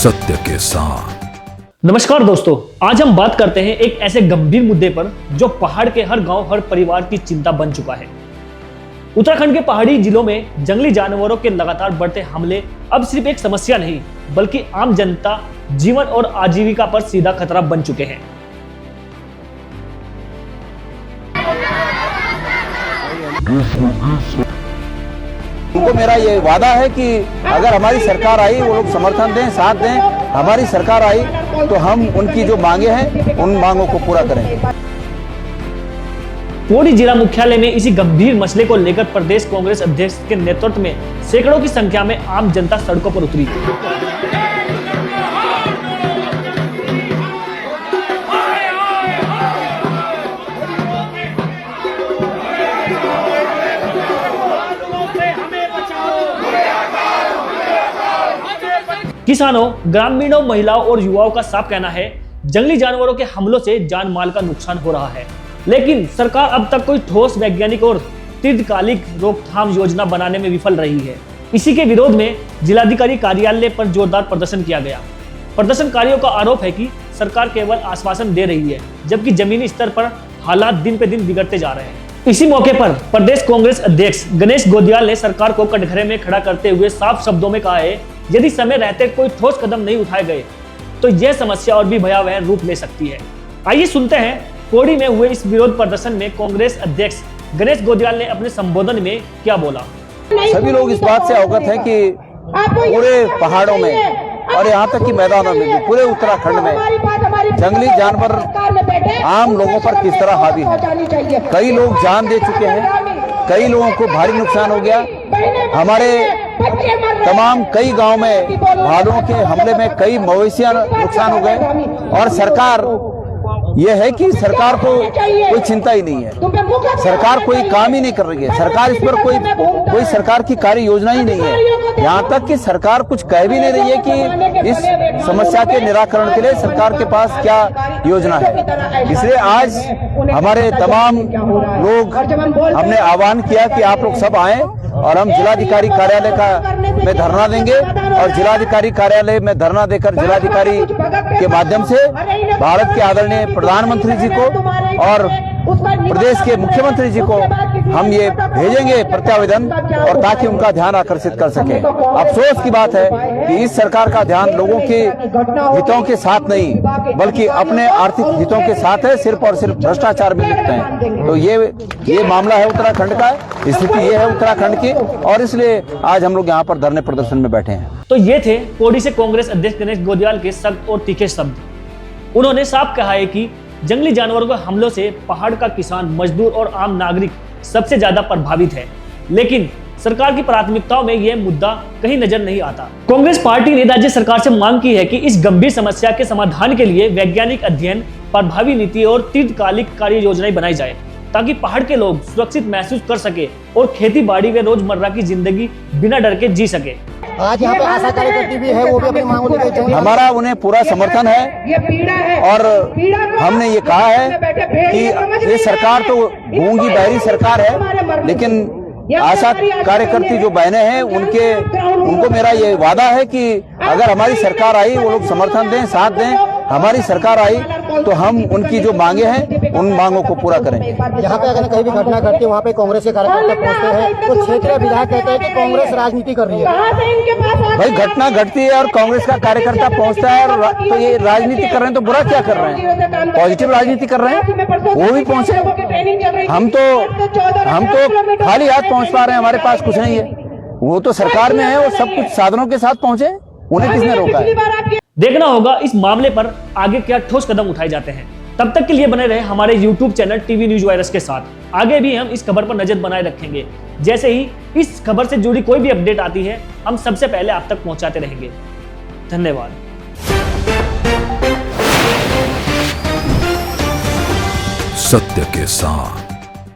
सत्य के साथ। नमस्कार दोस्तों, आज हम बात करते हैं एक ऐसे गंभीर मुद्दे पर जो पहाड़ के हर गांव, हर परिवार की चिंता बन चुका है। उत्तराखंड के पहाड़ी जिलों में जंगली जानवरों के लगातार बढ़ते हमले अब सिर्फ एक समस्या नहीं, बल्कि आम जनता जीवन और आजीविका पर सीधा खतरा बन चुके हैं। उनको मेरा ये वादा है कि अगर हमारी सरकार आई, वो लोग समर्थन दें, साथ दें, हमारी सरकार आई तो हम उनकी जो मांगे हैं उन मांगों को पूरा करेंगे। पौड़ी जिला मुख्यालय में इसी गंभीर मसले को लेकर प्रदेश कांग्रेस अध्यक्ष के नेतृत्व में सैकड़ों की संख्या में आम जनता सड़कों पर उतरी। किसानों, ग्रामीणों, महिलाओं और युवाओं का साफ कहना है, जंगली जानवरों के हमलों से जान माल का नुकसान हो रहा है, लेकिन सरकार अब तक कोई ठोस वैज्ञानिक और दीर्घकालिक रोकथाम योजना बनाने में विफल रही है। इसी के विरोध में जिलाधिकारी कार्यालय पर जोरदार प्रदर्शन किया गया। प्रदर्शनकारियों का आरोप है कि सरकार केवल आश्वासन दे रही है, जबकि जमीनी स्तर पर हालात दिन पे दिन बिगड़ते जा रहे हैं। इसी मौके पर प्रदेश कांग्रेस अध्यक्ष गणेश गोदियाल ने सरकार को कटघरे में खड़ा करते हुए साफ शब्दों में कहा है, यदि समय रहते कोई ठोस कदम नहीं उठाए गए तो यह समस्या और भी भयावह रूप ले सकती है। आइए सुनते हैं पौड़ी में हुए इस विरोध प्रदर्शन में कांग्रेस अध्यक्ष गणेश गोदियाल ने अपने संबोधन में क्या बोला। सभी लोग इस बात से अवगत हैं कि पूरे पहाड़ों में और यहाँ तक कि मैदानों में भी, पूरे उत्तराखंड में जंगली जानवर आम लोगों पर किस तरह हावी है। कई लोग जान दे चुके हैं, कई लोगों को भारी नुकसान हो गया। हमारे तमाम कई गांव में भालुओं के हमले में कई मवेशियां नुकसान हो गए और सरकार ये है कि सरकार को कोई चिंता ही नहीं है, सरकार कोई काम ही नहीं कर रही है, सरकार इस पर कोई सरकार की कार्य योजना ही नहीं है। यहाँ तक कि सरकार कुछ कह भी नहीं रही है कि इस समस्या के निराकरण के लिए सरकार के पास क्या योजना है। इसलिए आज हमारे तमाम लोग, हमने आह्वान किया कि आप लोग सब आए और हम जिलाधिकारी कार्यालय में धरना देंगे और जिलाधिकारी कार्यालय में धरना देकर जिलाधिकारी के माध्यम से भारत के आदरणीय प्रधानमंत्री जी को और प्रदेश के मुख्यमंत्री जी को हम ये भेजेंगे प्रत्यावेदन, और ताकि उनका ध्यान आकर्षित कर सके। अफसोस की बात है कि इस सरकार का ध्यान लोगों के हितों के साथ नहीं, बल्कि अपने आर्थिक हितों के साथ है, सिर्फ और सिर्फ भ्रष्टाचार में लिप्त हैं। तो ये मामला है उत्तराखंड का, स्थिति ये है उत्तराखंड की, और इसलिए आज हम लोग यहाँ पर धरने प्रदर्शन में बैठे हैं। तो ये थे पौड़ी से कांग्रेस अध्यक्ष गणेश गोदियाल के सख्त और तीखे शब्द। उन्होंने साफ कहा है कि जंगली जानवरों के हमलों से पहाड़ का किसान, मजदूर और आम नागरिक सबसे ज्यादा प्रभावित है, लेकिन सरकार की प्राथमिकताओं में यह मुद्दा कहीं नजर नहीं आता। कांग्रेस पार्टी ने राज्य सरकार से मांग की है कि इस गंभीर समस्या के समाधान के लिए वैज्ञानिक अध्ययन, प्रभावी नीति और दीर्घकालिक कार्य योजनाएं बनाई जाए, ताकि पहाड़ के लोग सुरक्षित महसूस कर सके और खेती बाड़ी व रोजमर्रा की जिंदगी बिना डर के जी सके। आज यहाँ पे आशा कार्यकर्ती भी है, वो भी अपनी मांगों लेकर जाएंगे। हमारा उन्हें पूरा समर्थन है और हमने ये कहा है कि ये सरकार तो गूंगी बहरी सरकार है, लेकिन आशा कार्यकर्ती जो बहनें हैं उनको मेरा ये वादा है कि अगर हमारी सरकार आई, वो लोग समर्थन दें, साथ दें, हमारी सरकार आई तो हम उनकी जो मांगे हैं उन मांगों को पूरा करेंगे। यहाँ पे अगर कहीं भी घटना घटती है, वहाँ पे कांग्रेस के कार्यकर्ता पहुँचते हैं, तो क्षेत्रीय विधायक कहते हैं कि कांग्रेस राजनीति कर रही है। भाई घटना घटती है और कांग्रेस का कार्यकर्ता पहुँचता है और तो ये राजनीति कर रहे हैं, तो बुरा क्या कर रहे हैं? पॉजिटिव राजनीति कर रहे हैं, वो भी पहुँचे। हम तो खाली हाथ पहुँच पा रहे हैं, हमारे पास कुछ नहीं है। वो तो सरकार में है, वो सब कुछ साधनों के साथ पहुँचे, उन्हें किसने रोका है? देखना होगा इस मामले पर आगे क्या ठोस कदम उठाए जाते हैं। तब तक के लिए बने रहे हमारे YouTube channel TV news virus के साथ। आगे भी हम इस खबर पर नजर बनाए रखेंगे। जैसे ही इस खबर से जुड़ी कोई भी अपडेट आती है, हम सबसे पहले आप तक पहुंचाते रहेंगे। धन्यवाद। सत्य के साथ।